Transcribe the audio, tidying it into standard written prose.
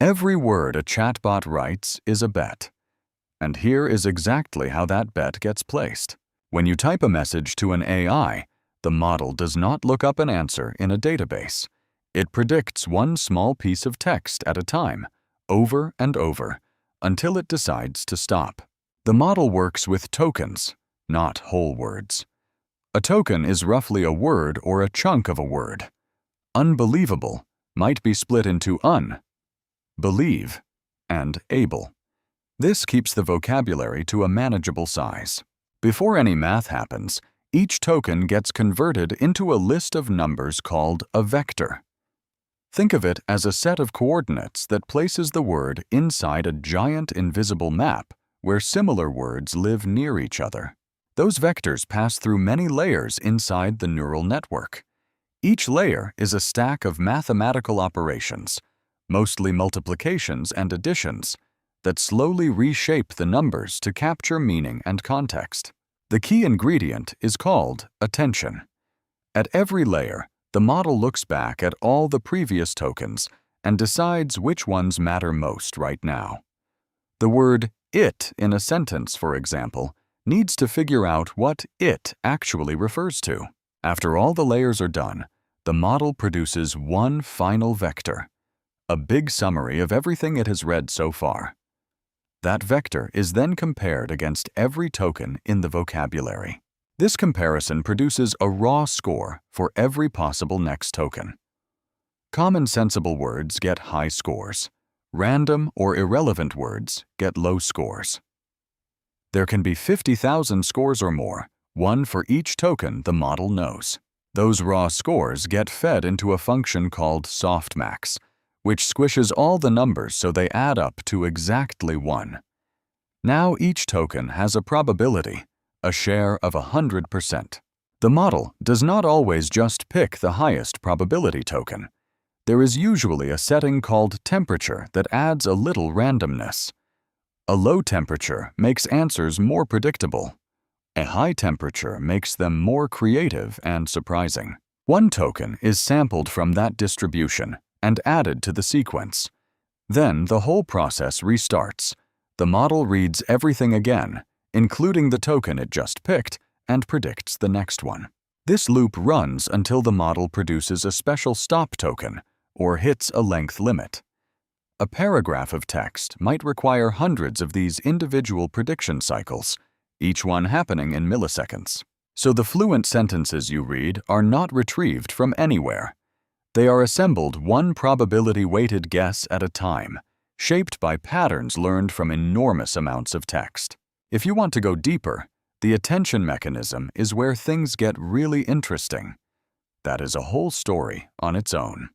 Every word a chatbot writes is a bet. And here is exactly how that bet gets placed. When you type a message to an AI, the model does not look up an answer in a database. It predicts one small piece of text at a time, over and over, until it decides to stop. The model works with tokens, not whole words. A token is roughly a word or a chunk of a word. Unbelievable might be split into believe, and able. This keeps the vocabulary to a manageable size. Before any math happens, each token gets converted into a list of numbers called a vector. Think of it as a set of coordinates that places the word inside a giant invisible map where similar words live near each other. Those vectors pass through many layers inside the neural network. Each layer is a stack of mathematical operations, mostly multiplications and additions, that slowly reshape the numbers to capture meaning and context. The key ingredient is called attention. At every layer, the model looks back at all the previous tokens and decides which ones matter most right now. The word it in a sentence, for example, needs to figure out what it actually refers to. After all the layers are done, the model produces one final vector, a big summary of everything it has read so far. That vector is then compared against every token in the vocabulary. This comparison produces a raw score for every possible next token. Common-sensible words get high scores. Random or irrelevant words get low scores. There can be 50,000 scores or more, one for each token the model knows. Those raw scores get fed into a function called softmax, which squishes all the numbers so they add up to exactly 1. Now each token has a probability, a share of 100%. The model does not always just pick the highest probability token. There is usually a setting called temperature that adds a little randomness. A low temperature makes answers more predictable. A high temperature makes them more creative and surprising. One token is sampled from that distribution and added to the sequence. Then the whole process restarts. The model reads everything again, including the token it just picked, and predicts the next one. This loop runs until the model produces a special stop token or hits a length limit. A paragraph of text might require hundreds of these individual prediction cycles, each one happening in milliseconds. So the fluent sentences you read are not retrieved from anywhere. They are assembled one probability-weighted guess at a time, shaped by patterns learned from enormous amounts of text. If you want to go deeper, the attention mechanism is where things get really interesting. That is a whole story on its own.